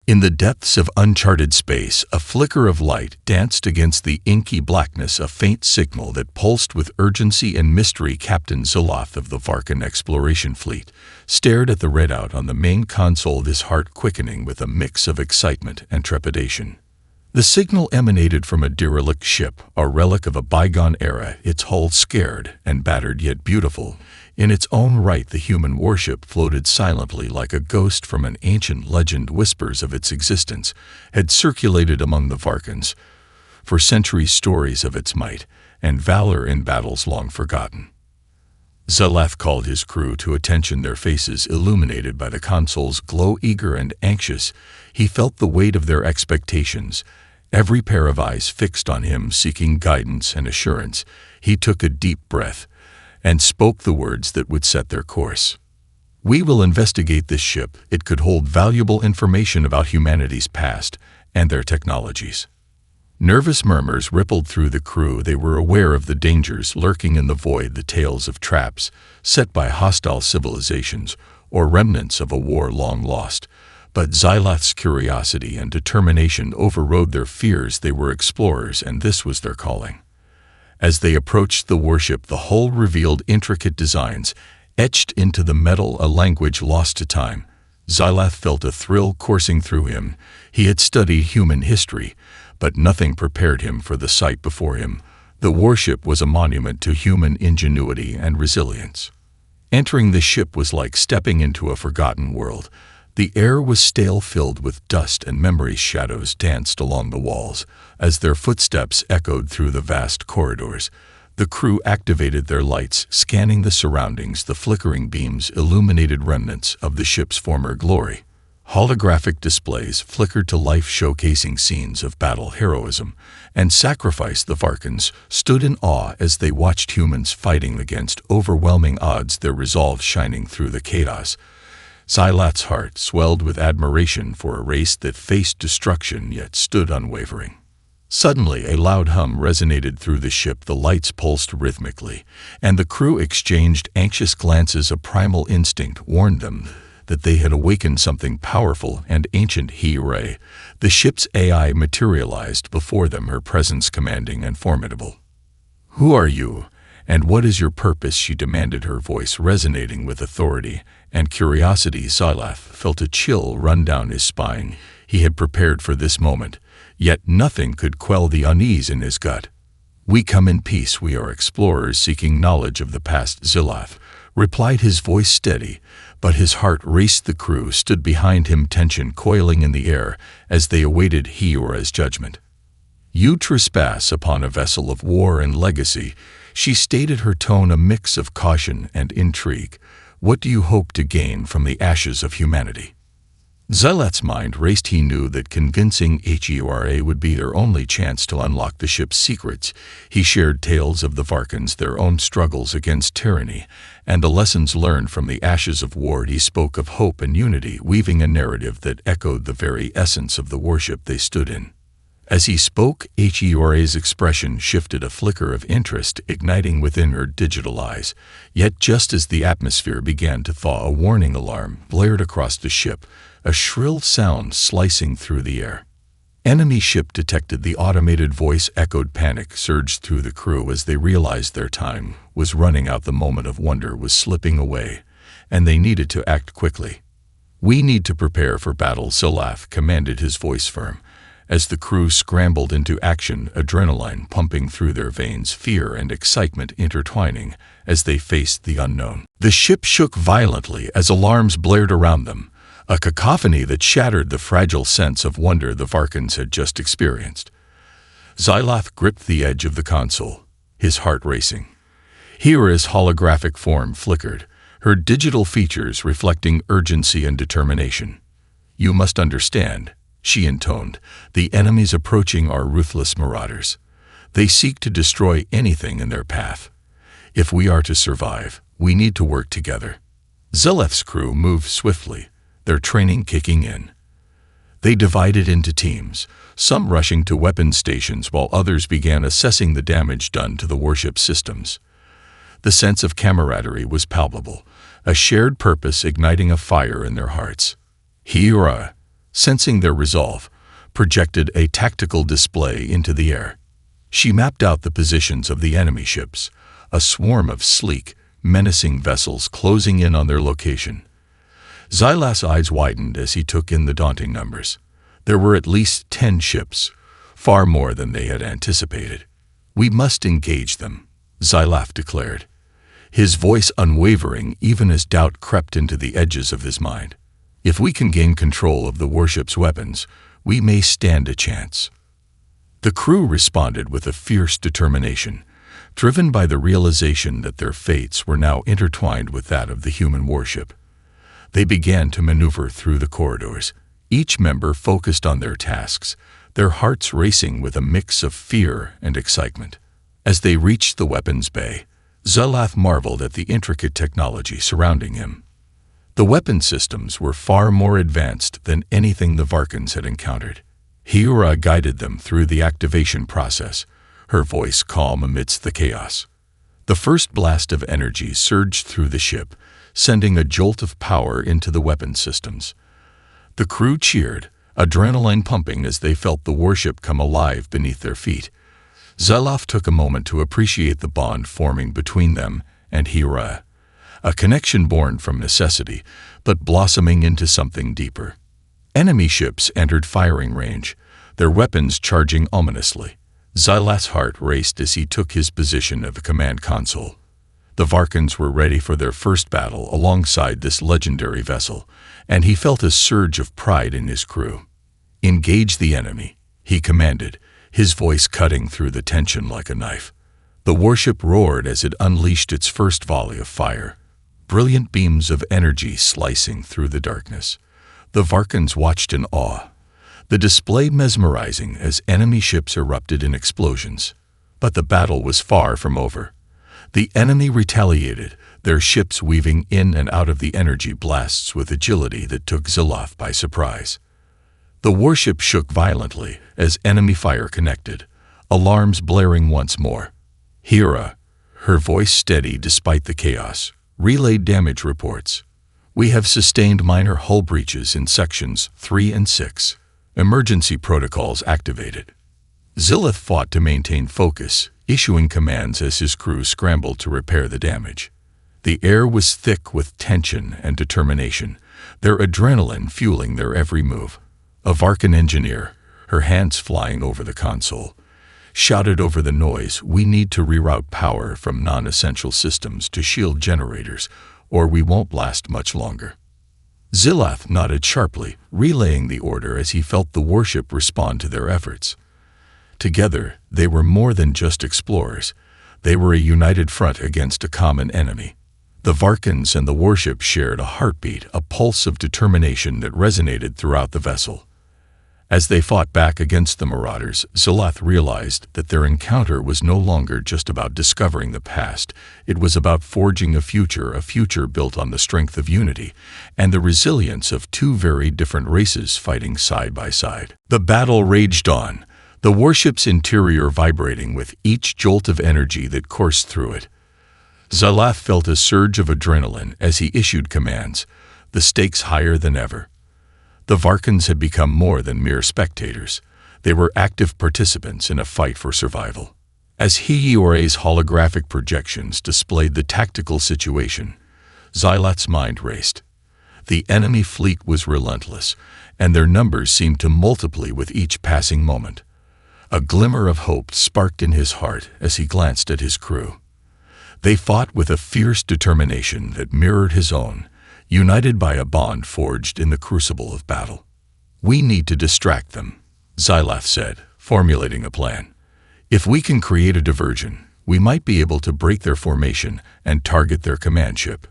In the depths of uncharted space, a flicker of light danced against the inky blackness, a faint signal that pulsed with urgency and mystery. Captain Zoloth of the Varkan exploration fleet stared at the readout on the main console, his heart quickening with a mix of excitement and trepidation. The signal emanated from a derelict ship, a relic of a bygone era, its hull scared and battered yet beautiful. In its own right, the human warship floated silently like a ghost from an ancient legend. Whispers of its existence had circulated among the Varkans for centuries, stories of its might and valor in battles long forgotten. Zoloth called his crew to attention, their faces illuminated by the console's glow, eager and anxious. He felt the weight of their expectations, every pair of eyes fixed on him, seeking guidance and assurance. He took a deep breath and spoke the words that would set their course. "We will investigate this ship. It could hold valuable information about humanity's past and their technologies." Nervous murmurs rippled through the crew. They were aware of the dangers lurking in the void, the tales of traps set by hostile civilizations or remnants of a war long lost. But Zoloth's curiosity and determination overrode their fears. They were explorers, and this was their calling. As they approached the warship, the hull revealed intricate designs etched into the metal, a language lost to time. Zoloth felt a thrill coursing through him. He had studied human history, but nothing prepared him for the sight before him. The warship was a monument to human ingenuity and resilience. Entering the ship was like stepping into a forgotten world. The air was stale, filled with dust, and memory's shadows danced along the walls. As their footsteps echoed through the vast corridors, the crew activated their lights, scanning the surroundings. The flickering beams illuminated remnants of the ship's former glory. Holographic displays flickered to life, showcasing scenes of battle, heroism, and sacrifice. The Varkans stood in awe as they watched humans fighting against overwhelming odds, their resolve shining through the chaos. Zoloth's heart swelled with admiration for a race that faced destruction yet stood unwavering. Suddenly, a loud hum resonated through the ship. The lights pulsed rhythmically, and the crew exchanged anxious glances. A primal instinct warned them that they had awakened something powerful and ancient. HFY, the ship's AI, materialized before them, her presence commanding and formidable. "Who are you, and what is your purpose?" she demanded, her voice resonating with authority and curiosity. Zoloth felt a chill run down his spine. He had prepared for this moment, yet nothing could quell the unease in his gut. "We come in peace. We are explorers seeking knowledge of the past," Zoloth replied, his voice steady, but his heart raced. The crew stood behind him, tension coiling in the air as they awaited HFY's judgment. "You trespass upon a vessel of war and legacy," she stated, her tone a mix of caution and intrigue. "What do you hope to gain from the ashes of humanity?" Zoloth's mind raced. He knew that convincing HFY would be their only chance to unlock the ship's secrets. He shared tales of the Varkans, their own struggles against tyranny, and the lessons learned from the ashes of war. He spoke of hope and unity, weaving a narrative that echoed the very essence of the warship they stood in. As he spoke, HFY's expression shifted, a flicker of interest igniting within her digital eyes. Yet just as the atmosphere began to thaw, a warning alarm blared across the ship, a shrill sound slicing through the air. "Enemy ship detected," the automated voice echoed. Panic surged through the crew as they realized their time was running out. The moment of wonder was slipping away, and they needed to act quickly. "We need to prepare for battle," Zoloth commanded, his voice firm. As the crew scrambled into action, adrenaline pumping through their veins, fear and excitement intertwining as they faced the unknown. The ship shook violently as alarms blared around them, a cacophony that shattered the fragile sense of wonder the Varkans had just experienced. Zoloth gripped the edge of the console, his heart racing. HFY's holographic form flickered, her digital features reflecting urgency and determination. "You must understand," she intoned, "the enemies approaching are ruthless marauders. They seek to destroy anything in their path. If we are to survive, we need to work together." Zoloth's crew moved swiftly, their training kicking in. They divided into teams, some rushing to weapon stations while others began assessing the damage done to the warship systems. The sense of camaraderie was palpable, a shared purpose igniting a fire in their hearts. "HFY," sensing their resolve, projected a tactical display into the air. She mapped out the positions of the enemy ships, a swarm of sleek, menacing vessels closing in on their location. Xylath's eyes widened as he took in the daunting numbers. There were at least 10 ships, far more than they had anticipated. "We must engage them," Xylath declared, his voice unwavering even as doubt crept into the edges of his mind. "If we can gain control of the warship's weapons, we may stand a chance." The crew responded with a fierce determination, driven by the realization that their fates were now intertwined with that of the human warship. They began to maneuver through the corridors, each member focused on their tasks, their hearts racing with a mix of fear and excitement. As they reached the weapons bay, Xylath marveled at the intricate technology surrounding him. The weapon systems were far more advanced than anything the Varkans had encountered. Hiura guided them through the activation process, her voice calm amidst the chaos. The first blast of energy surged through the ship, sending a jolt of power into the weapon systems. The crew cheered, adrenaline pumping as they felt the warship come alive beneath their feet. Xylath took a moment to appreciate the bond forming between them and Hiura, a connection born from necessity, but blossoming into something deeper. Enemy ships entered firing range, their weapons charging ominously. Xylath's heart raced as he took his position at the command console. The Varkans were ready for their first battle alongside this legendary vessel, and he felt a surge of pride in his crew. "Engage the enemy," he commanded, his voice cutting through the tension like a knife. The warship roared as it unleashed its first volley of fire, brilliant beams of energy slicing through the darkness. The Varkans watched in awe, the display mesmerizing as enemy ships erupted in explosions. But the battle was far from over. The enemy retaliated, their ships weaving in and out of the energy blasts with agility that took Xylath by surprise. The warship shook violently as enemy fire connected, alarms blaring once more. Hiura, her voice steady despite the chaos, relayed damage reports. "We have sustained minor hull breaches in sections 3 and 6. Emergency protocols activated." Xylath fought to maintain focus, issuing commands as his crew scrambled to repair the damage. The air was thick with tension and determination, their adrenaline fueling their every move. A Varkan engineer, her hands flying over the console, shouted over the noise, "We need to reroute power from non-essential systems to shield generators, or we won't last much longer." Xylath nodded sharply, relaying the order as he felt the warship respond to their efforts. Together, they were more than just explorers. They were a united front against a common enemy. The Varkans and the warship shared a heartbeat, a pulse of determination that resonated throughout the vessel. As they fought back against the marauders, Xylath realized that their encounter was no longer just about discovering the past. It was about forging a future built on the strength of unity and the resilience of two very different races fighting side by side. The battle raged on, the warship's interior vibrating with each jolt of energy that coursed through it. Xylath felt a surge of adrenaline as he issued commands, the stakes higher than ever. The Varkans had become more than mere spectators. They were active participants in a fight for survival. As Hiura's holographic projections displayed the tactical situation, Xylath's mind raced. The enemy fleet was relentless, and their numbers seemed to multiply with each passing moment. A glimmer of hope sparked in his heart as he glanced at his crew. They fought with a fierce determination that mirrored his own, united by a bond forged in the crucible of battle. "We need to distract them," Xylath said, formulating a plan. "If we can create a diversion, we might be able to break their formation and target their command ship."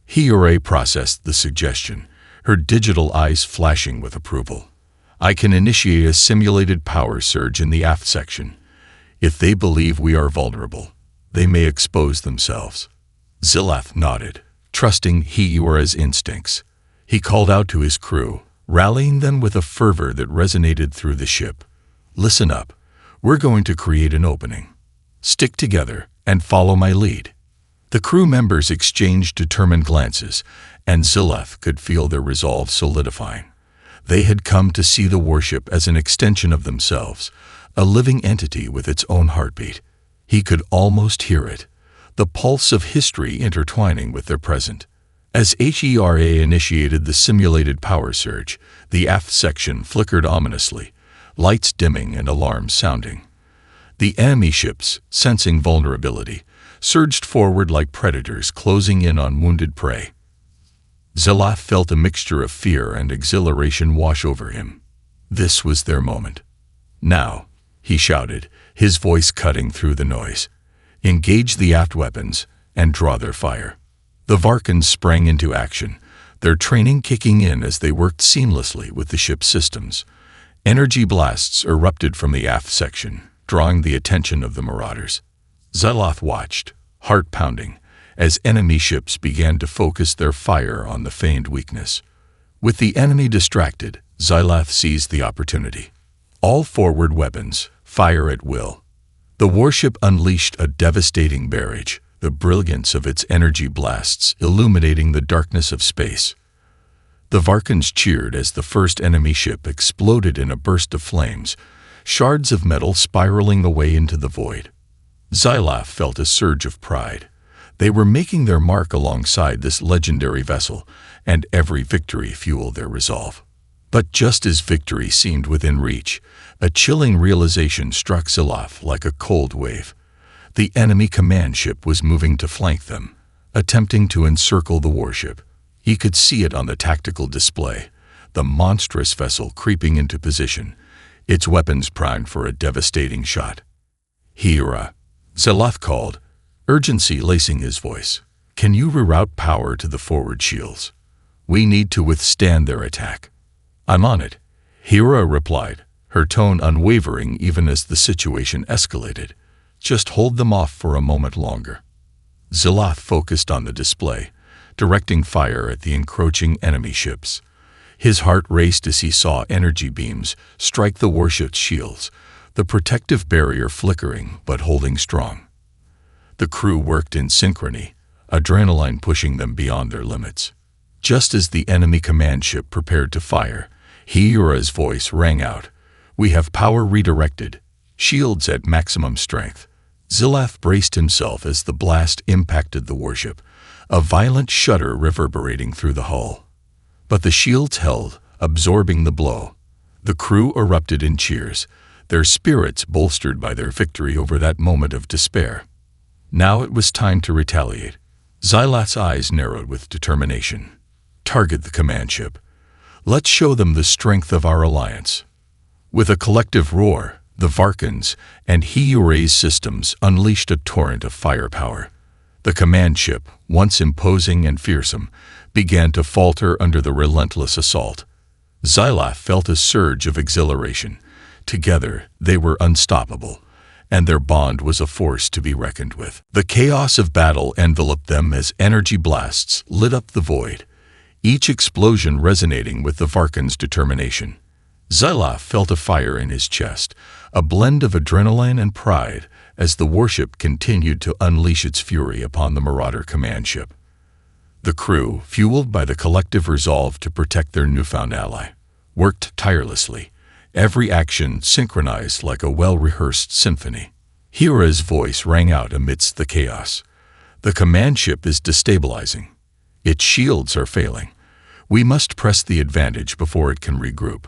Hiura processed the suggestion, her digital eyes flashing with approval. "I can initiate a simulated power surge in the aft section. If they believe we are vulnerable, they may expose themselves." Xylath nodded, trusting Hiura's instincts. He called out to his crew, rallying them with a fervor that resonated through the ship. "Listen up. We're going to create an opening. Stick together and follow my lead." The crew members exchanged determined glances, and Xylath could feel their resolve solidifying. They had come to see the warship as an extension of themselves, a living entity with its own heartbeat. He could almost hear it, the pulse of history intertwining with their present. As HERA initiated the simulated power surge, the aft section flickered ominously, lights dimming and alarms sounding. The enemy ships, sensing vulnerability, surged forward like predators closing in on wounded prey. Zilaf felt a mixture of fear and exhilaration wash over him. This was their moment. "Now," he shouted, his voice cutting through the noise. "Engage the aft weapons and draw their fire." The Varkans sprang into action, their training kicking in as they worked seamlessly with the ship's systems. Energy blasts erupted from the aft section, drawing the attention of the marauders. Zilaf watched, heart pounding, as enemy ships began to focus their fire on the feigned weakness. With the enemy distracted, Zilaf seized the opportunity. All forward weapons, fire at will. The warship unleashed a devastating barrage, the brilliance of its energy blasts illuminating the darkness of space. The Varkans cheered as the first enemy ship exploded in a burst of flames, shards of metal spiraling away into the void. Zilaf felt a surge of pride. They were making their mark alongside this legendary vessel, and every victory fueled their resolve. But just as victory seemed within reach, a chilling realization struck Zilaf like a cold wave. The enemy command ship was moving to flank them, attempting to encircle the warship. He could see it on the tactical display, the monstrous vessel creeping into position, its weapons primed for a devastating shot. "Hera," Zilaf called, urgency lacing his voice. "Can you reroute power to the forward shields? We need to withstand their attack." "I'm on it," Hera replied, her tone unwavering even as the situation escalated. "Just hold them off for a moment longer." Zilaf focused on the display, directing fire at the encroaching enemy ships. His heart raced as he saw energy beams strike the warship's shields, the protective barrier flickering but holding strong. The crew worked in synchrony, adrenaline pushing them beyond their limits. Just as the enemy command ship prepared to fire, Hera's voice rang out. "We have power redirected, shields at maximum strength." Zilaf braced himself as the blast impacted the warship, a violent shudder reverberating through the hull. But the shields held, absorbing the blow. The crew erupted in cheers, their spirits bolstered by their victory over that moment of despair. Now it was time to retaliate. Zilaf's eyes narrowed with determination. "Target the command ship. Let's show them the strength of our alliance." With a collective roar, the Varkans and Hera's systems unleashed a torrent of firepower. The command ship, once imposing and fearsome, began to falter under the relentless assault. Zilaf felt a surge of exhilaration. Together, they were unstoppable, and their bond was a force to be reckoned with. The chaos of battle enveloped them as energy blasts lit up the void, each explosion resonating with the Varkans' determination. Zilaf felt a fire in his chest, a blend of adrenaline and pride, as the warship continued to unleash its fury upon the Marauder command ship. The crew, fueled by the collective resolve to protect their newfound ally, worked tirelessly, every action synchronized like a well-rehearsed symphony. Hera's voice rang out amidst the chaos. "The command ship is destabilizing. Its shields are failing. We must press the advantage before it can regroup."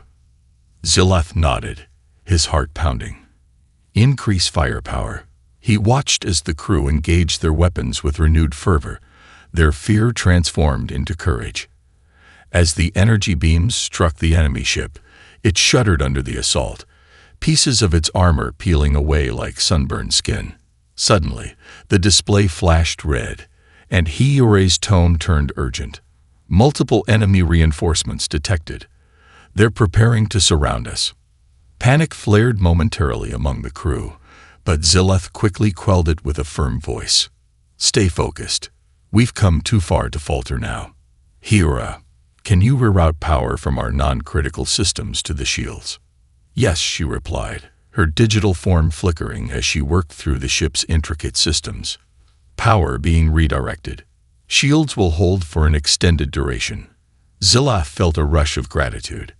Zilaf nodded, his heart pounding. Increase firepower. He watched as the crew engaged their weapons with renewed fervor, their fear transformed into courage. As the energy beams struck the enemy ship, it shuddered under the assault, pieces of its armor peeling away like sunburned skin. Suddenly, the display flashed red, and Hira's tone turned urgent. "Multiple enemy reinforcements detected. They're preparing to surround us." Panic flared momentarily among the crew, but Zilaf quickly quelled it with a firm voice. "Stay focused. We've come too far to falter now. Hera, can you reroute power from our non-critical systems to the shields?" "Yes," she replied, her digital form flickering as she worked through the ship's intricate systems. Power being redirected. Shields will hold for an extended duration. Zilaf felt a rush of gratitude.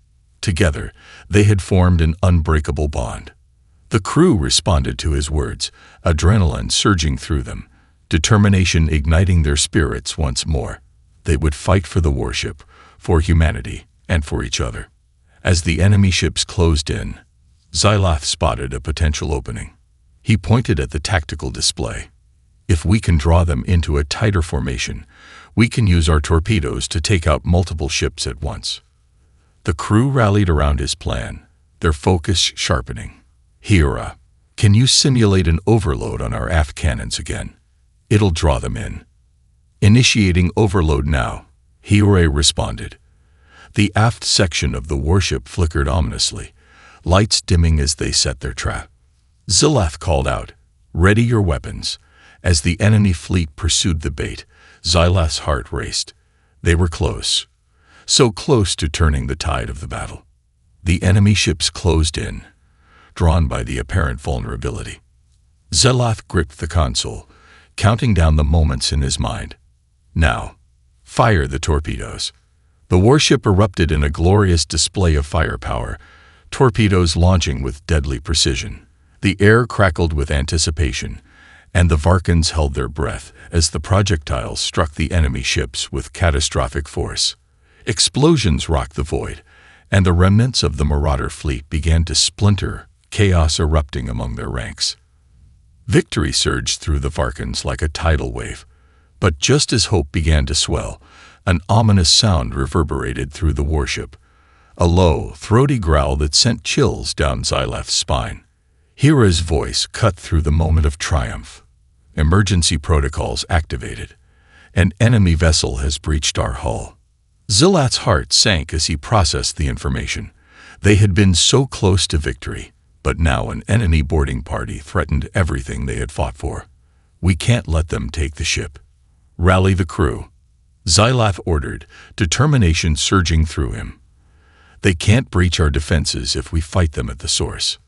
Together, they had formed an unbreakable bond. The crew responded to his words, adrenaline surging through them, determination igniting their spirits once more. They would fight for the warship, for humanity, and for each other. As the enemy ships closed in, Xyloth spotted a potential opening. He pointed at the tactical display. If we can draw them into a tighter formation, we can use our torpedoes to take out multiple ships at once. The crew rallied around his plan, their focus sharpening. Hira, can you simulate an overload on our aft cannons again? It'll draw them in. Initiating overload now, Hira responded. The aft section of the warship flickered ominously, lights dimming as they set their trap. Xyloth called out, "Ready your weapons." As the enemy fleet pursued the bait, Xyloth's heart raced. They were close, so close to turning the tide of the battle. The enemy ships closed in, drawn by the apparent vulnerability. Xyloth gripped the console, counting down the moments in his mind. Now, fire the torpedoes. The warship erupted in a glorious display of firepower, torpedoes launching with deadly precision. The air crackled with anticipation, and the Varkans held their breath as the projectiles struck the enemy ships with catastrophic force. Explosions rocked the void, and the remnants of the Marauder fleet began to splinter, chaos erupting among their ranks. Victory surged through the Varkans like a tidal wave, but just as hope began to swell, an ominous sound reverberated through the warship, a low, throaty growl that sent chills down Xyloth's spine. Hira's voice cut through the moment of triumph. Emergency protocols activated. An enemy vessel has breached our hull. Xyloth's heart sank as he processed the information. They had been so close to victory, but now an enemy boarding party threatened everything they had fought for. We can't let them take the ship. Rally the crew, Xyloth ordered, determination surging through him. They can't breach our defenses if we fight them at the source.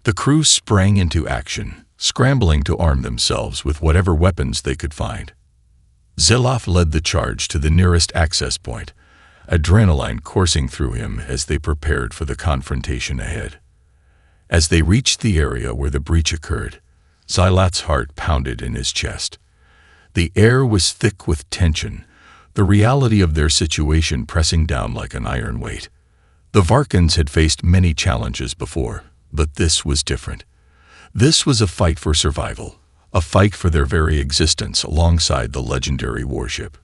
The crew sprang into action, scrambling to arm themselves with whatever weapons they could find. Xyloth led the charge to the nearest access point, adrenaline coursing through him as they prepared for the confrontation ahead. As they reached the area where the breach occurred, Xyloth's heart pounded in his chest. The air was thick with tension, the reality of their situation pressing down like an iron weight. The Varkans had faced many challenges before, but this was different. This was a fight for survival, a fight for their very existence alongside the legendary warship.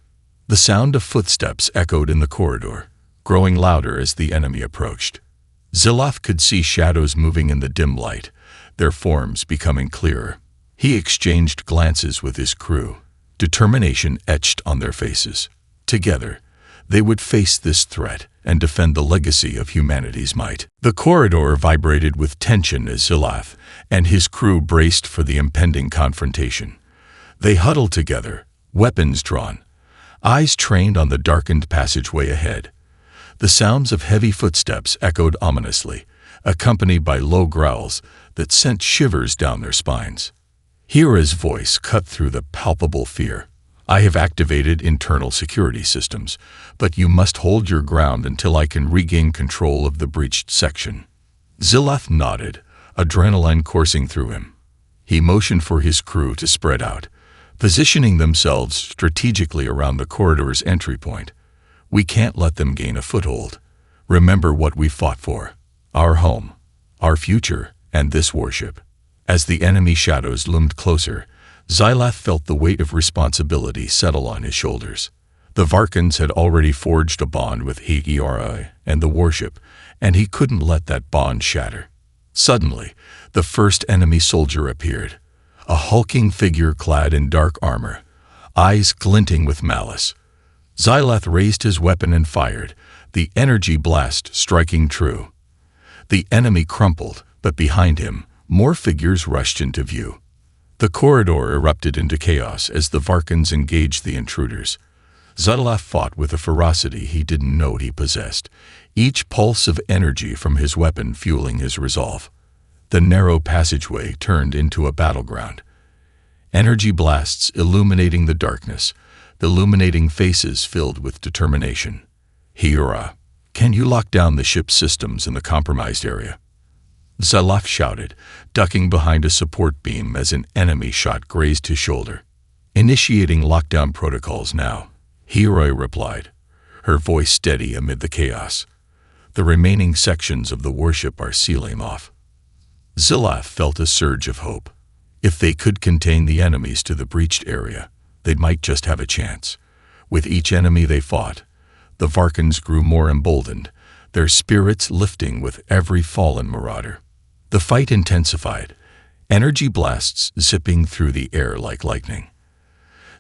The sound of footsteps echoed in the corridor, growing louder as the enemy approached. Xyloth could see shadows moving in the dim light, their forms becoming clearer. He exchanged glances with his crew, determination etched on their faces. Together, they would face this threat and defend the legacy of humanity's might. The corridor vibrated with tension as Xyloth and his crew braced for the impending confrontation. They huddled together, weapons drawn, eyes trained on the darkened passageway ahead. The sounds of heavy footsteps echoed ominously, accompanied by low growls that sent shivers down their spines. Hira's voice cut through the palpable fear. I have activated internal security systems, but you must hold your ground until I can regain control of the breached section. Xyloth nodded, adrenaline coursing through him. He motioned for his crew to spread out, positioning themselves strategically around the corridor's entry point. We can't let them gain a foothold. Remember what we fought for: our home, our future, and this warship. As the enemy shadows loomed closer, Xyloth felt the weight of responsibility settle on his shoulders. The Varkans had already forged a bond with HFY and the warship, and he couldn't let that bond shatter. Suddenly, the first enemy soldier appeared, a hulking figure clad in dark armor, eyes glinting with malice. Xyloth raised his weapon and fired, the energy blast striking true. The enemy crumpled, but behind him, more figures rushed into view. The corridor erupted into chaos as the Varkans engaged the intruders. Xyloth fought with a ferocity he didn't know he possessed, each pulse of energy from his weapon fueling his resolve. The narrow passageway turned into a battleground. Energy blasts illuminating the darkness, illuminating faces filled with determination. Hira, "Can you lock down the ship's systems in the compromised area?" Zilaf shouted, ducking behind a support beam as an enemy shot grazed his shoulder. "Initiating lockdown protocols now," HFY replied, her voice steady amid the chaos. "The remaining sections of the warship are sealing off." Zilaf felt a surge of hope. If they could contain the enemies to the breached area, they might just have a chance. With each enemy they fought, the Varkans grew more emboldened, their spirits lifting with every fallen marauder. The fight intensified, energy blasts zipping through the air like lightning.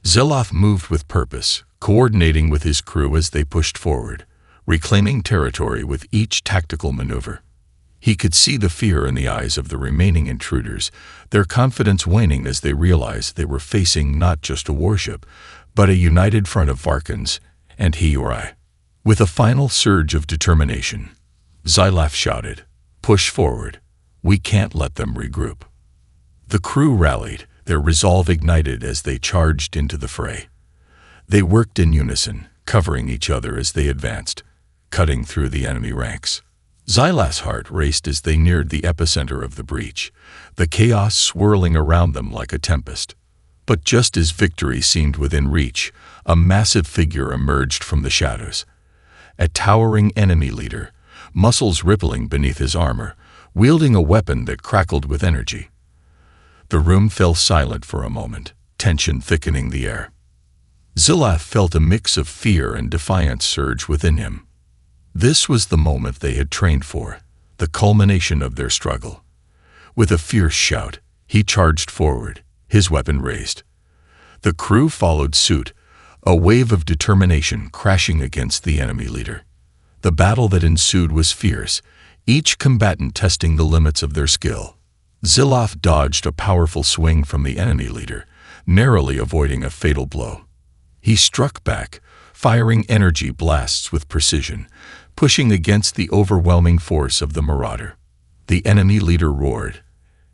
Zilaf moved with purpose, coordinating with his crew as they pushed forward, reclaiming territory with each tactical maneuver. He could see the fear in the eyes of the remaining intruders, their confidence waning as they realized they were facing not just a warship, but a united front of Varkans and HFY. With a final surge of determination, Zilaf shouted, "Push forward. We can't let them regroup." The crew rallied, their resolve ignited as they charged into the fray. They worked in unison, covering each other as they advanced, cutting through the enemy ranks. Zilaf's heart raced as they neared the epicenter of the breach, the chaos swirling around them like a tempest. But just as victory seemed within reach, a massive figure emerged from the shadows. A towering enemy leader, muscles rippling beneath his armor, wielding a weapon that crackled with energy. The room fell silent for a moment, tension thickening the air. Zilaf felt a mix of fear and defiance surge within him. This was the moment they had trained for, the culmination of their struggle. With a fierce shout, he charged forward, his weapon raised. The crew followed suit, a wave of determination crashing against the enemy leader. The battle that ensued was fierce, each combatant testing the limits of their skill. Zilaf dodged a powerful swing from the enemy leader, narrowly avoiding a fatal blow. He struck back, firing energy blasts with precision, pushing against the overwhelming force of the marauder. The enemy leader roared,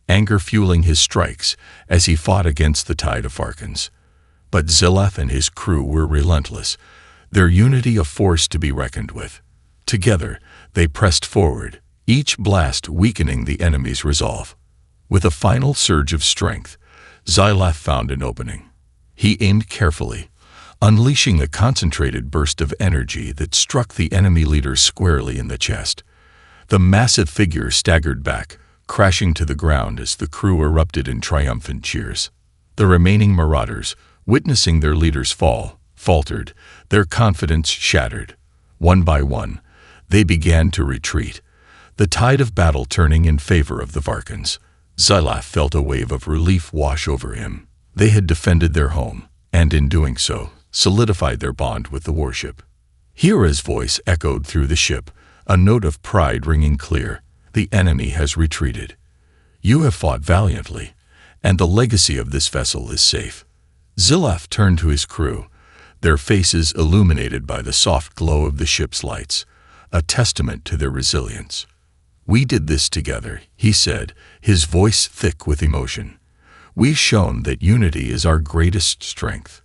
anger fueling his strikes as he fought against the tide of Varkans. But Zilaf and his crew were relentless, their unity a force to be reckoned with. Together, they pressed forward, each blast weakening the enemy's resolve. With a final surge of strength, Zilaf found an opening. He aimed carefully, unleashing a concentrated burst of energy that struck the enemy leader squarely in the chest. The massive figure staggered back, crashing to the ground as the crew erupted in triumphant cheers. The remaining marauders, witnessing their leader's fall, faltered, their confidence shattered. One by one, they began to retreat, the tide of battle turning in favor of the Varkans. Zilaf felt a wave of relief wash over him. They had defended their home, and in doing so, solidified their bond with the warship. HFY's voice echoed through the ship, a note of pride ringing clear. "The enemy has retreated. You have fought valiantly, and the legacy of this vessel is safe." Zilaf turned to his crew, their faces illuminated by the soft glow of the ship's lights, a testament to their resilience. "We did this together," he said, his voice thick with emotion. "We've shown that unity is our greatest strength."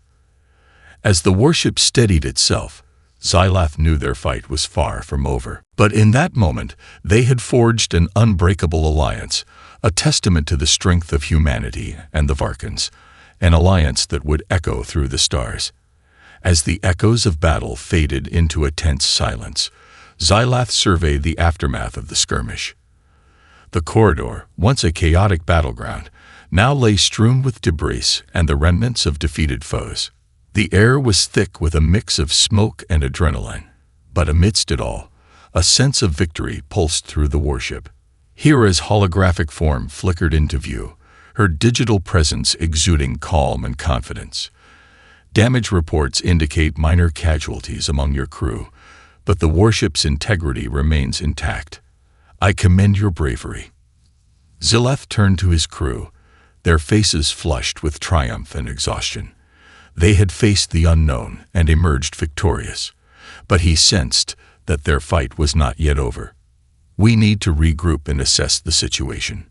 As the warship steadied itself, Zilaf knew their fight was far from over. But in that moment, they had forged an unbreakable alliance, a testament to the strength of humanity and the Varkans, an alliance that would echo through the stars. As the echoes of battle faded into a tense silence, Zilaf surveyed the aftermath of the skirmish. The corridor, once a chaotic battleground, now lay strewn with debris and the remnants of defeated foes. The air was thick with a mix of smoke and adrenaline, but amidst it all, a sense of victory pulsed through the warship. HFY's holographic form flickered into view, her digital presence exuding calm and confidence. "Damage reports indicate minor casualties among your crew, but the warship's integrity remains intact. I commend your bravery." Zilaf turned to his crew, their faces flushed with triumph and exhaustion. They had faced the unknown and emerged victorious, but he sensed that their fight was not yet over. "We need to regroup and assess the situation.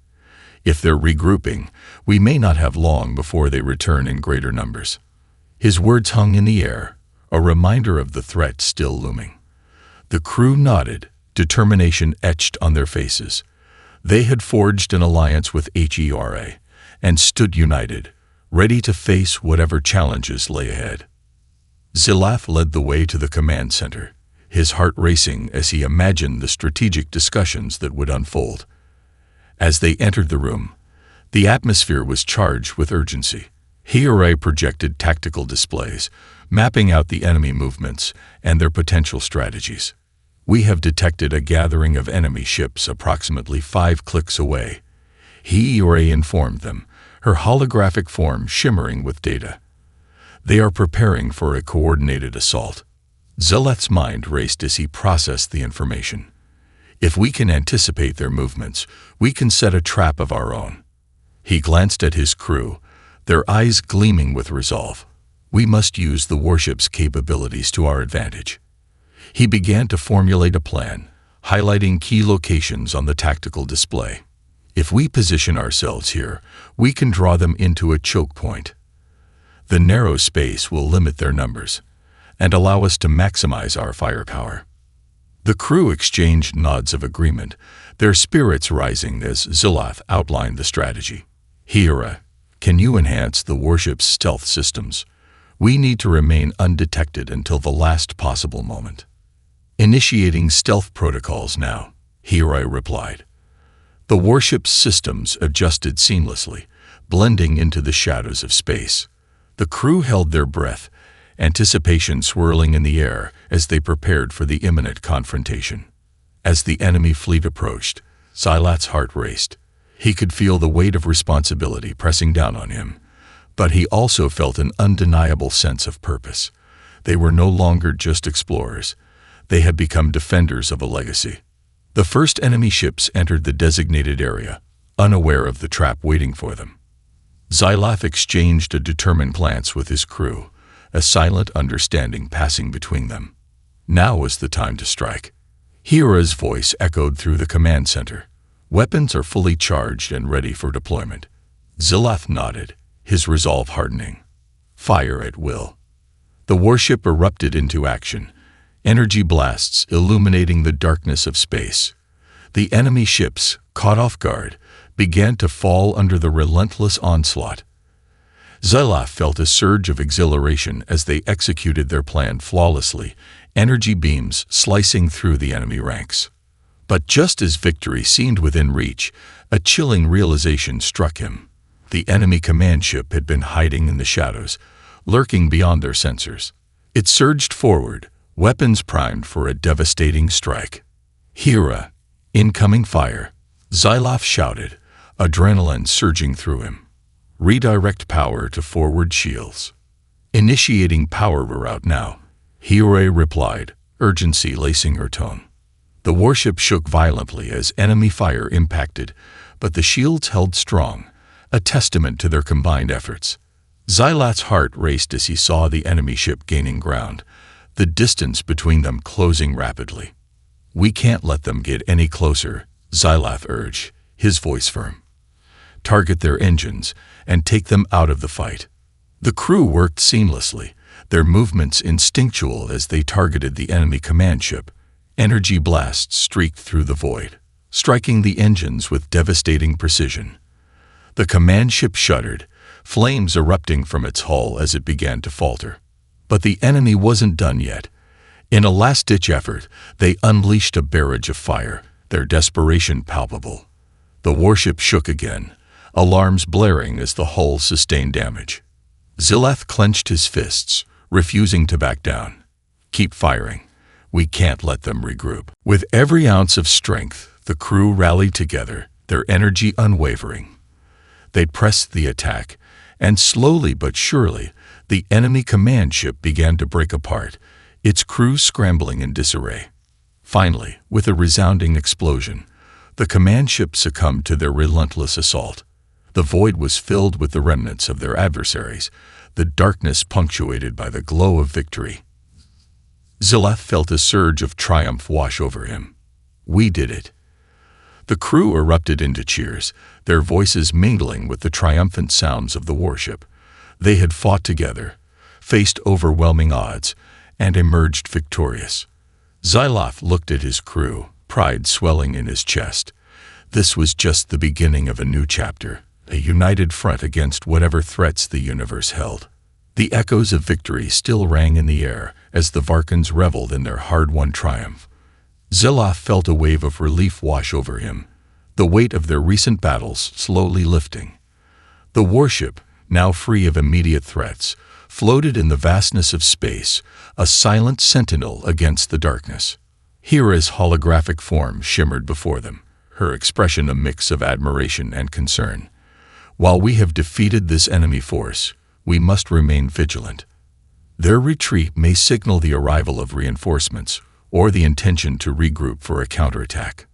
If they're regrouping, we may not have long before they return in greater numbers." His words hung in the air, a reminder of the threat still looming. The crew nodded, determination etched on their faces. They had forged an alliance with HFY and stood united, ready to face whatever challenges lay ahead. Zilaf led the way to the command center, his heart racing as he imagined the strategic discussions that would unfold. As they entered the room, the atmosphere was charged with urgency. HFY projected tactical displays, mapping out the enemy movements and their potential strategies. "We have detected a gathering of enemy ships approximately 5 clicks away," HFY informed them, her holographic form shimmering with data. "They are preparing for a coordinated assault." Zilaf's mind raced as he processed the information. "If we can anticipate their movements, we can set a trap of our own." He glanced at his crew, their eyes gleaming with resolve. "We must use the warship's capabilities to our advantage." He began to formulate a plan, highlighting key locations on the tactical display. "If we position ourselves here, we can draw them into a choke point. The narrow space will limit their numbers and allow us to maximize our firepower." The crew exchanged nods of agreement, their spirits rising as Zilaf outlined the strategy. "HFY, can you enhance the warship's stealth systems? We need to remain undetected until the last possible moment." "Initiating stealth protocols now," HFY replied. The warship's systems adjusted seamlessly, blending into the shadows of space. The crew held their breath, anticipation swirling in the air as they prepared for the imminent confrontation. As the enemy fleet approached, Zilaf's heart raced. He could feel the weight of responsibility pressing down on him, but he also felt an undeniable sense of purpose. They were no longer just explorers. They had become defenders of a legacy. The first enemy ships entered the designated area, unaware of the trap waiting for them. Zilaf exchanged a determined glance with his crew, a silent understanding passing between them. Now was the time to strike. HFY's voice echoed through the command center. "Weapons are fully charged and ready for deployment." Zilaf nodded, his resolve hardening. "Fire at will." The warship erupted into action, energy blasts illuminating the darkness of space. The enemy ships, caught off guard, began to fall under the relentless onslaught. Zilaf felt a surge of exhilaration as they executed their plan flawlessly, energy beams slicing through the enemy ranks. But just as victory seemed within reach, a chilling realization struck him. The enemy command ship had been hiding in the shadows, lurking beyond their sensors. It surged forward, weapons primed for a devastating strike. "HFY, incoming fire!" Zilaf shouted, adrenaline surging through him. "Redirect power to forward shields." "Initiating power reroute now," HFY replied, urgency lacing her tone. The warship shook violently as enemy fire impacted, but the shields held strong, a testament to their combined efforts. Zilaf's heart raced as he saw the enemy ship gaining ground, the distance between them closing rapidly. "We can't let them get any closer," Zilaf urged, his voice firm. "Target their engines and take them out of the fight." The crew worked seamlessly, their movements instinctual as they targeted the enemy command ship. Energy blasts streaked through the void, striking the engines with devastating precision. The command ship shuddered, flames erupting from its hull as it began to falter. But the enemy wasn't done yet. In a last-ditch effort, they unleashed a barrage of fire, their desperation palpable. The warship shook again, alarms blaring as the hull sustained damage. Zilaf clenched his fists, refusing to back down. "Keep firing. We can't let them regroup." With every ounce of strength, the crew rallied together, their energy unwavering. They pressed the attack, and slowly but surely, the enemy command ship began to break apart, its crew scrambling in disarray. Finally, with a resounding explosion, the command ship succumbed to their relentless assault. The void was filled with the remnants of their adversaries, the darkness punctuated by the glow of victory. Zilaf felt a surge of triumph wash over him. "We did it." The crew erupted into cheers, their voices mingling with the triumphant sounds of the warship. They had fought together, faced overwhelming odds, and emerged victorious. Zilaf looked at his crew, pride swelling in his chest. This was just the beginning of a new chapter, a united front against whatever threats the universe held. The echoes of victory still rang in the air as the Varkans reveled in their hard-won triumph. Zilaf felt a wave of relief wash over him, the weight of their recent battles slowly lifting. The warship, now free of immediate threats, floated in the vastness of space, a silent sentinel against the darkness. Hera's holographic form shimmered before them, her expression a mix of admiration and concern. While we have defeated this enemy force, we must remain vigilant. Their retreat may signal the arrival of reinforcements or the intention to regroup for a counterattack.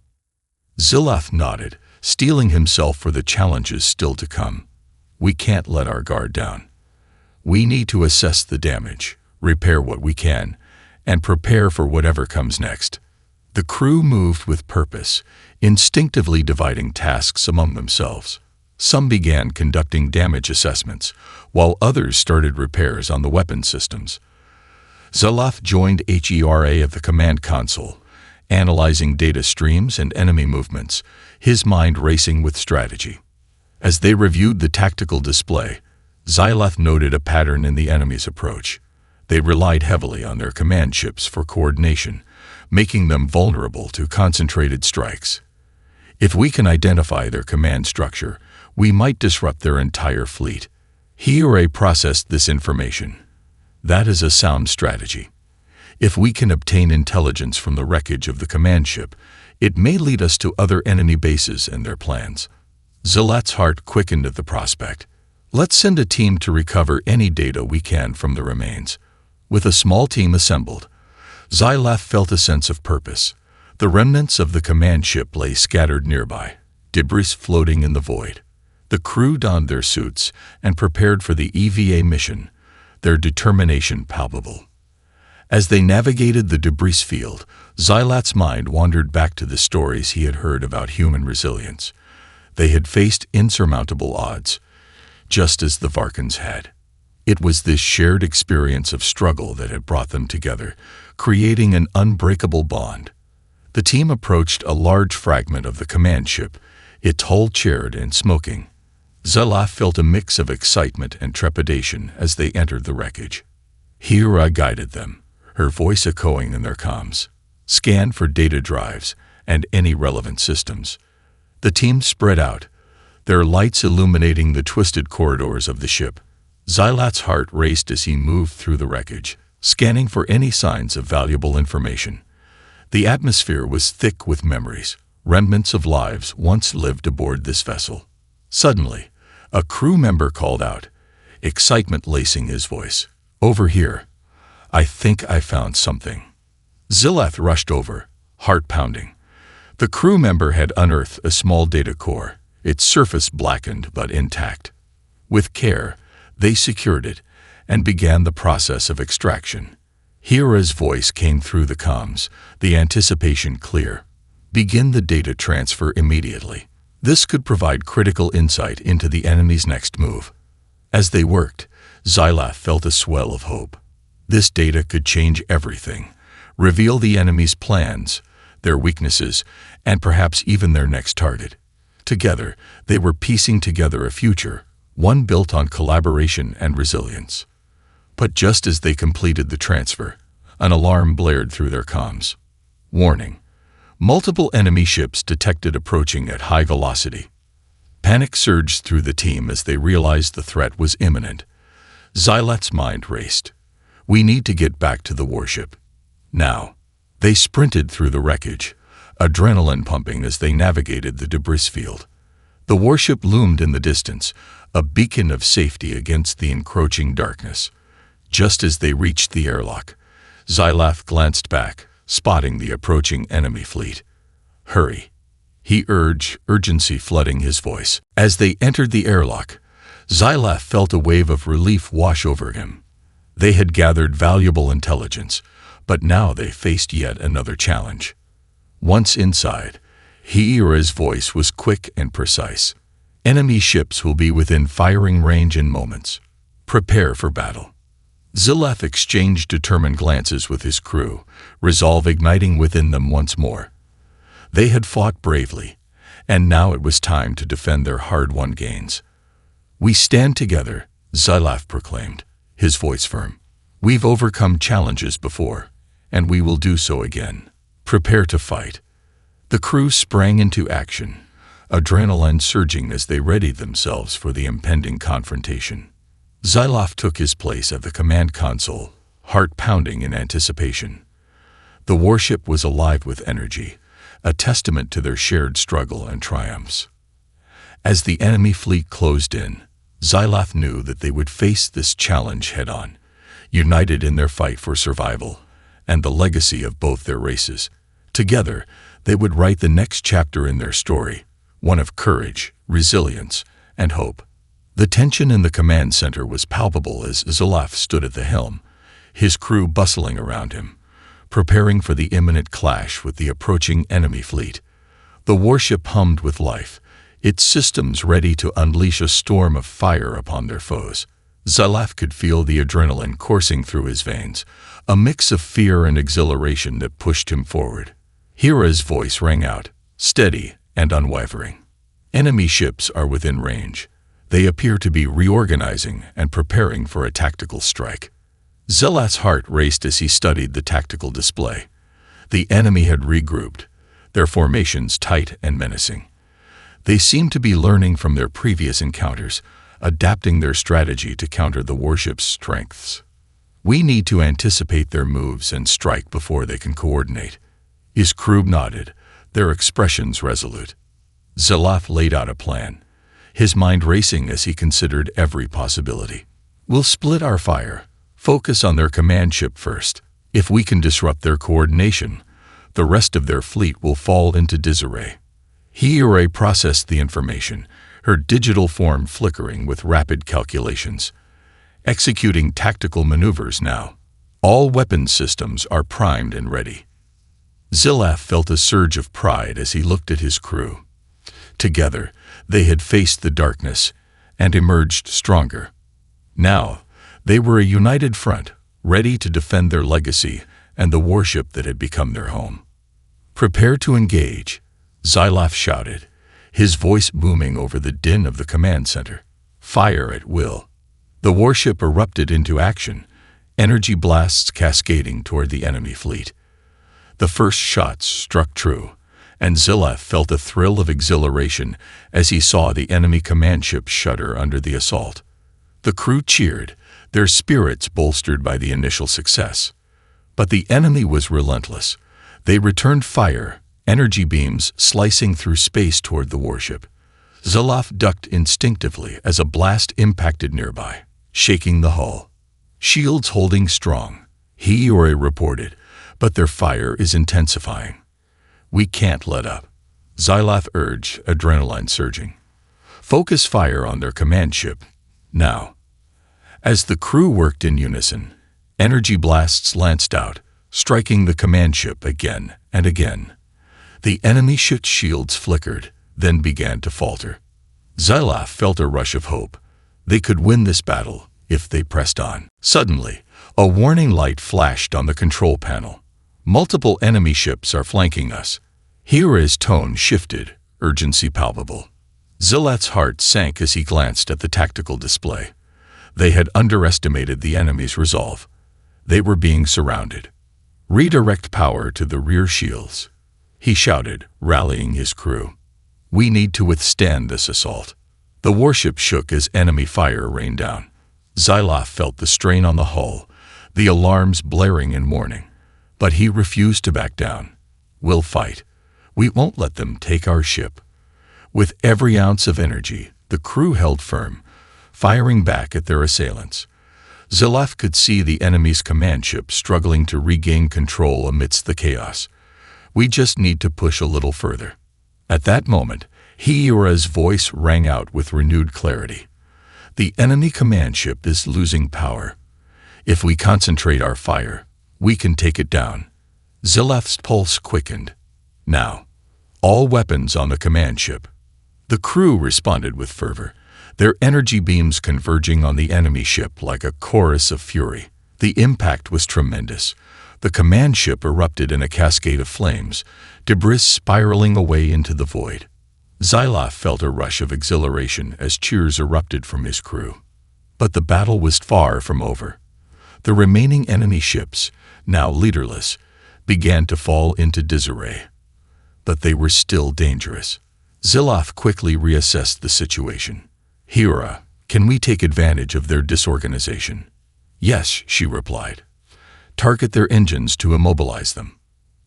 Zilaf nodded, steeling himself for the challenges still to come. We can't let our guard down. We need to assess the damage, repair what we can, and prepare for whatever comes next. The crew moved with purpose, instinctively dividing tasks among themselves. Some began conducting damage assessments, while others started repairs on the weapon systems. Zilaf joined HERA at the command console, analyzing data streams and enemy movements, his mind racing with strategy. As they reviewed the tactical display, Zilaf noted a pattern in the enemy's approach. They relied heavily on their command ships for coordination, making them vulnerable to concentrated strikes. If we can identify their command structure, we might disrupt their entire fleet. HERA processed this information. That is a sound strategy. If we can obtain intelligence from the wreckage of the command ship, it may lead us to other enemy bases and their plans. Zilaf's heart quickened at the prospect. Let's send a team to recover any data we can from the remains. With a small team assembled, Zilaf felt a sense of purpose. The remnants of the command ship lay scattered nearby, debris floating in the void. The crew donned their suits and prepared for the EVA mission, their determination palpable. As they navigated the debris field, Zilaf's mind wandered back to the stories he had heard about human resilience. They had faced insurmountable odds, just as the Varkans had. It was this shared experience of struggle that had brought them together, creating an unbreakable bond. The team approached a large fragment of the command ship, its hull charred and smoking. Zilaf felt a mix of excitement and trepidation as they entered the wreckage. Hera guided them, her voice echoing in their comms. Scan for data drives and any relevant systems. The team spread out, their lights illuminating the twisted corridors of the ship. Zilaf's heart raced as he moved through the wreckage, scanning for any signs of valuable information. The atmosphere was thick with memories, remnants of lives once lived aboard this vessel. Suddenly, a crew member called out, excitement lacing his voice. "Over here. I think I found something." Zilaf rushed over, heart pounding. The crew member had unearthed a small data core, its surface blackened but intact. With care, they secured it and began the process of extraction. Hera's voice came through the comms, the anticipation clear. Begin the data transfer immediately. This could provide critical insight into the enemy's next move. As they worked, Zilaf felt a swell of hope. This data could change everything, reveal the enemy's plans, their weaknesses, and perhaps even their next target. Together, they were piecing together a future, one built on collaboration and resilience. But just as they completed the transfer, an alarm blared through their comms. Warning: multiple enemy ships detected approaching at high velocity. Panic surged through the team as they realized the threat was imminent. Zilaf's mind raced. We need to get back to the warship. Now. They sprinted through the wreckage, adrenaline pumping as they navigated the debris field. The warship loomed in the distance, a beacon of safety against the encroaching darkness. Just as they reached the airlock, Zilaf glanced back, spotting the approaching enemy fleet. "Hurry," he urged, urgency flooding his voice. As they entered the airlock, Zilaf felt a wave of relief wash over him. They had gathered valuable intelligence, but now they faced yet another challenge. Once inside, Hera's voice was quick and precise. Enemy ships will be within firing range in moments. Prepare for battle. Zilaf exchanged determined glances with his crew, resolve igniting within them once more. They had fought bravely, and now it was time to defend their hard-won gains. "We stand together," Zilaf proclaimed, his voice firm. "We've overcome challenges before, and we will do so again. Prepare to fight." The crew sprang into action, adrenaline surging as they readied themselves for the impending confrontation. Zilaf took his place at the command console, heart pounding in anticipation. The warship was alive with energy, a testament to their shared struggle and triumphs. As the enemy fleet closed in, Zilaf knew that they would face this challenge head-on, united in their fight for survival and the legacy of both their races. Together, they would write the next chapter in their story, one of courage, resilience, and hope. The tension in the command center was palpable as Zilaf stood at the helm, his crew bustling around him, preparing for the imminent clash with the approaching enemy fleet. The warship hummed with life, its systems ready to unleash a storm of fire upon their foes. Zilaf could feel the adrenaline coursing through his veins, a mix of fear and exhilaration that pushed him forward. Hira's voice rang out, steady and unwavering. "Enemy ships are within range. They appear to be reorganizing and preparing for a tactical strike." Zilaf's heart raced as he studied the tactical display. The enemy had regrouped, their formations tight and menacing. They seemed to be learning from their previous encounters, adapting their strategy to counter the warship's strengths. "We need to anticipate their moves and strike before they can coordinate." His crew nodded, their expressions resolute. Zilaf laid out a plan, his mind racing as he considered every possibility. "We'll split our fire, focus on their command ship first. If we can disrupt their coordination, the rest of their fleet will fall into disarray." Hira processed the information, her digital form flickering with rapid calculations. "Executing tactical maneuvers now. All weapon systems are primed and ready." Zilaf felt a surge of pride as he looked at his crew. Together, they had faced the darkness and emerged stronger. Now, they were a united front, ready to defend their legacy and the warship that had become their home. "Prepare to engage," Zilaf shouted, his voice booming over the din of the command center. "Fire at will." The warship erupted into action, energy blasts cascading toward the enemy fleet. The first shots struck true, and Zilaf felt a thrill of exhilaration as he saw the enemy command ship shudder under the assault. The crew cheered, their spirits bolstered by the initial success. But the enemy was relentless. They returned fire, energy beams slicing through space toward the warship. Zilaf ducked instinctively as a blast impacted nearby, shaking the hull. "Shields holding strong," Hira reported, "but their fire is intensifying. We can't let up." Zilaf urged, adrenaline surging. "Focus fire on their command ship, now." As the crew worked in unison, energy blasts lanced out, striking the command ship again and again. The enemy ship's shields flickered, then began to falter. Zilaf felt a rush of hope. They could win this battle if they pressed on. Suddenly, a warning light flashed on the control panel. "Multiple enemy ships are flanking us." Hira's tone shifted, urgency palpable. Zilaf's heart sank as he glanced at the tactical display. They had underestimated the enemy's resolve. They were being surrounded. "Redirect power to the rear shields," he shouted, rallying his crew. "We need to withstand this assault." The warship shook as enemy fire rained down. Zilaf felt the strain on the hull, the alarms blaring in warning. But he refused to back down. "We'll fight. We won't let them take our ship." With every ounce of energy, the crew held firm, firing back at their assailants. Zilaf could see the enemy's command ship struggling to regain control amidst the chaos. "We just need to push a little further." At that moment, Hira's voice rang out with renewed clarity. "The enemy command ship is losing power. If we concentrate our fire, we can take it down." Zilaf's pulse quickened. "Now, all weapons on the command ship." The crew responded with fervor, their energy beams converging on the enemy ship like a chorus of fury. The impact was tremendous. The command ship erupted in a cascade of flames, debris spiraling away into the void. Xyloth felt a rush of exhilaration as cheers erupted from his crew. But the battle was far from over. The remaining enemy ships, now leaderless, began to fall into disarray. But they were still dangerous. Xyloth quickly reassessed the situation. "Hera, can we take advantage of their disorganization?" "Yes," she replied. "Target their engines to immobilize them."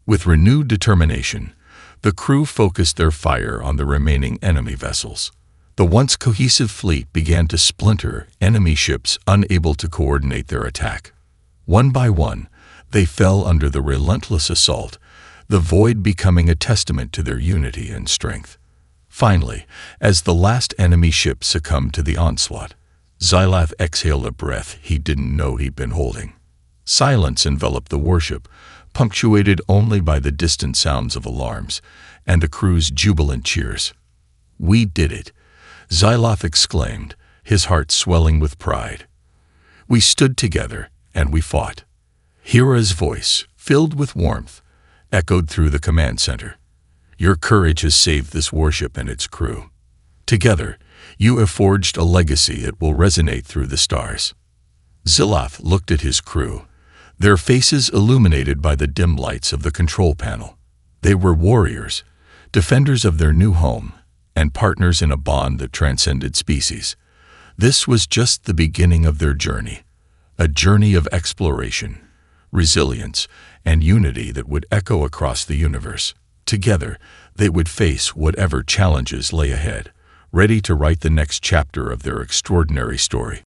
With renewed determination, the crew focused their fire on the remaining enemy vessels. The once cohesive fleet began to splinter, enemy ships unable to coordinate their attack. One by one, they fell under the relentless assault, the void becoming a testament to their unity and strength. Finally, as the last enemy ship succumbed to the onslaught, Xyloth exhaled a breath he didn't know he'd been holding. Silence enveloped the warship, punctuated only by the distant sounds of alarms and the crew's jubilant cheers. "We did it," Xyloth exclaimed, his heart swelling with pride. "We stood together, and we fought." Hera's voice, filled with warmth, echoed through the command center. "Your courage has saved this warship and its crew. Together, you have forged a legacy that will resonate through the stars." Xyloth looked at his crew, their faces illuminated by the dim lights of the control panel. They were warriors, defenders of their new home, and partners in a bond that transcended species. This was just the beginning of their journey, a journey of exploration, resilience, and unity that would echo across the universe. Together, they would face whatever challenges lay ahead, ready to write the next chapter of their extraordinary story.